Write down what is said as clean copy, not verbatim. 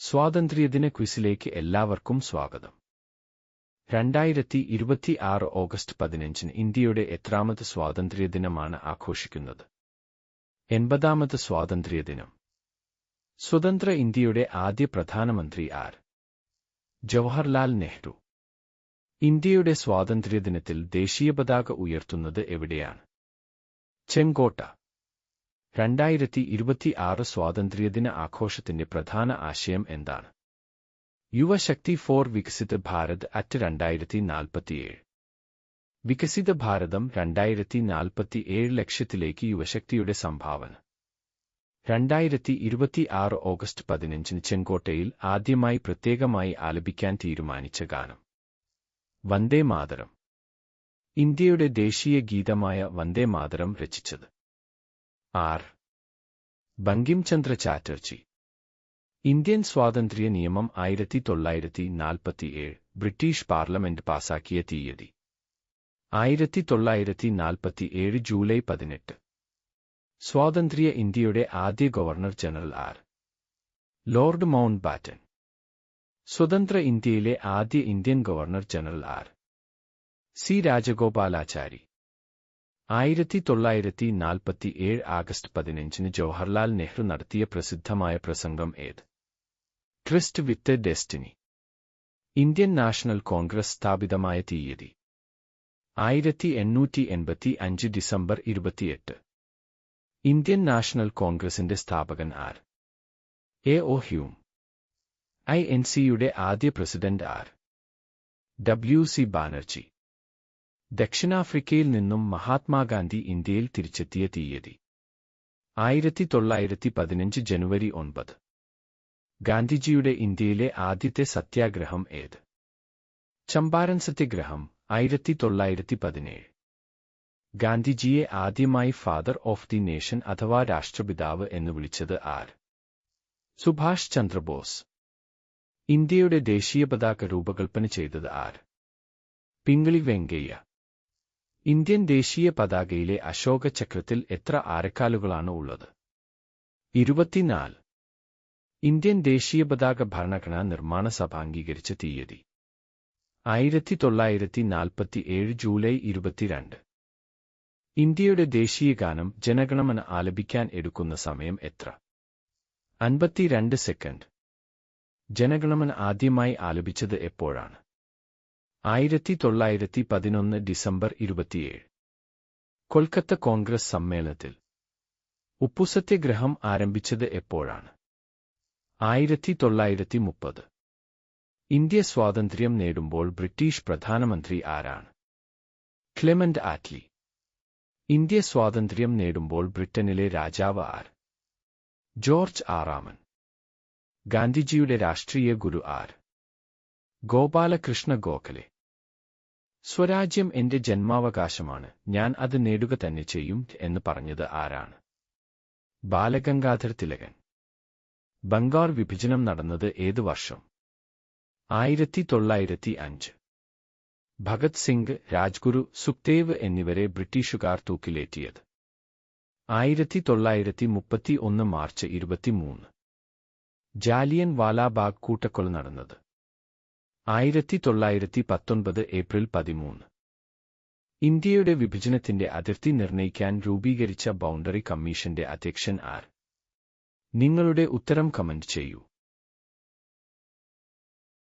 സ്വാതന്ത്ര്യദിന ക്വിസിലേക്ക് എല്ലാവർക്കും സ്വാഗതം. 2026 ഓഗസ്റ്റ് 15 ഇന്ത്യയുടെ എത്രാമത് സ്വാതന്ത്ര്യദിനമാണ് ആഘോഷിക്കുന്നത്? 80ാമത് സ്വാതന്ത്ര്യദിനം. സ്വതന്ത്ര ഇന്ത്യയുടെ ആദ്യ പ്രധാനമന്ത്രി ആർ? ജവഹർലാൽ നെഹ്റു. ഇന്ത്യയുടെ സ്വാതന്ത്ര്യദിനത്തിൽ ദേശീയപതാക ഉയർത്തുന്നത് എവിടെയാണ്? ചെങ്കോട്ട. 2026 സ്വാതന്ത്ര്യദിന ആഘോഷത്തിന്റെ പ്രധാന ആശയം എന്താണ്? യുവശക്തി ഫോർ വികസിത ഭാരത് അറ്റ് 2047. വികസിത ഭാരതം 2047 ലക്ഷ്യത്തിലേക്ക് യുവശക്തിയുടെ സംഭാവന. 2026 ഓഗസ്റ്റ് 15 ചെങ്കോട്ടയിൽ ആദ്യമായി പ്രത്യേകമായി ആലപിക്കാൻ തീരുമാനിച്ച ഗാനം? വന്ദേ മാതരം. ഇന്ത്യയുടെ ദേശീയ ഗീതമായ വന്ദേ മാതരം രചിച്ചത് ആർ? ബങ്കിം ചന്ദ്ര ചാറ്റർജി. ഇന്ത്യൻ സ്വാതന്ത്ര്യ നിയമം 1947 ബ്രിട്ടീഷ് പാർലമെന്റ് പാസാക്കിയ തീയതി? 1947 ജൂലൈ 18. സ്വാതന്ത്ര്യ ഇന്ത്യയുടെ ആദ്യ ഗവർണർ ജനറൽ ആർ? Lord Mountbatten. സ്വതന്ത്ര ഇന്ത്യയിലെ ആദ്യ ഇന്ത്യൻ ഗവർണർ ജനറൽ ആർ? സി രാജഗോപാലാചാരി. 1947 ആഗസ്റ്റ് 15 ജവഹർലാൽ നെഹ്റു നടത്തിയ പ്രസിദ്ധമായ പ്രസംഗം ഏത്? Tryst with destiny. Indian National Congress സ്ഥാപിതമായ തീയതി? 1885 ഡിസംബർ 28. ഇന്ത്യൻ നാഷണൽ കോൺഗ്രസിന്റെ സ്ഥാപകൻ ആർ? A O Hume. INCയുടെ ആദ്യ പ്രസിഡന്റ് ആർ? WC ബാനർജി. ദക്ഷിണാഫ്രിക്കയിൽ നിന്നും മഹാത്മാഗാന്ധി ഇന്ത്യയിൽ തിരിച്ചെത്തിയ തീയതി? 1915 ജനുവരി 9. ഗാന്ധിജിയുടെ ഇന്ത്യയിലെ ആദ്യത്തെ സത്യാഗ്രഹം ഏത്? ചമ്പാരൻ സത്യാഗ്രഹം 1917. ഗാന്ധിജിയെ ആദ്യമായി ഫാദർ ഓഫ് ദി നേഷൻ അഥവാ രാഷ്ട്രപിതാവ് എന്ന് വിളിച്ചത് ആർ? സുഭാഷ് ചന്ദ്രബോസ്. ഇന്ത്യയുടെ ദേശീയപതാക രൂപകൽപ്പന ചെയ്തത് ആർ? പിംഗളി വെങ്കയ്യ. ഇന്ത്യൻ ദേശീയ പതാകയിലെ അശോക ചക്രത്തിൽ എത്ര ആരക്കാലുകളാണ് ഉള്ളത്? 24. ഇന്ത്യൻ ദേശീയപതാക ഭരണഘടനാ നിർമ്മാണ സഭ അംഗീകരിച്ച തീയതി? 1947 ജൂലൈ 22. ഇന്ത്യയുടെ ദേശീയഗാനം ജനഗണമന ആലപിക്കാൻ എടുക്കുന്ന സമയം എത്ര? 52 സെക്കൻഡ്. ജനഗണമന ആദ്യമായി ആലപിച്ചത് എപ്പോഴാണ്? 1911 ഡിസംബർ 27. കൊൽക്കത്ത കോൺഗ്രസ് സമ്മേളനത്തിൽ ഉപ്പുസത്യാഗ്രഹം ആരംഭിച്ചത് എപ്പോഴാണ്? 1930. ഇന്ത്യ സ്വാതന്ത്ര്യം നേടുമ്പോൾ ബ്രിട്ടീഷ് പ്രധാനമന്ത്രി ആരാണ്? Clement Attlee. ഇന്ത്യ സ്വാതന്ത്ര്യം നേടുമ്പോൾ ബ്രിട്ടനിലെ രാജാവ് ആർ? ജോർജ് ആറാമൻ. ഗാന്ധിജിയുടെ രാഷ്ട്രീയ ഗുരു ആർ? ഗോപാലകൃഷ്ണ ഗോഖലെ. സ്വരാജ്യം എന്റെ ജന്മാവകാശമാണ്, ഞാൻ അത് നേടുക തന്നെ ചെയ്യും എന്ന് പറഞ്ഞത് ആരാണ്? ബാലഗംഗാധർ തിലകൻ. ബംഗാൾ വിഭജനം നടന്നത് ഏത് വർഷം? 1905. ഭഗത് സിംഗ്, രാജ്ഗുരു, സുഖ്ദേവ് എന്നിവരെ ബ്രിട്ടീഷുകാർ തൂക്കിലേറ്റിയത്? 1931 മാർച്ച് 23. ജാലിയൻ വാലാബാഗ് കൂട്ടക്കൊല നടന്നത്? 1919 ഏപ്രിൽ 13. ഇന്ത്യയുടെ വിഭജനത്തിന്റെ അതിർത്തി നിർണയിക്കാൻ രൂപീകരിച്ച ബൗണ്ടറി കമ്മീഷന്റെ അധ്യക്ഷൻ ആർ? നിങ്ങളുടെ ഉത്തരം കമന്റ് ചെയ്യൂ.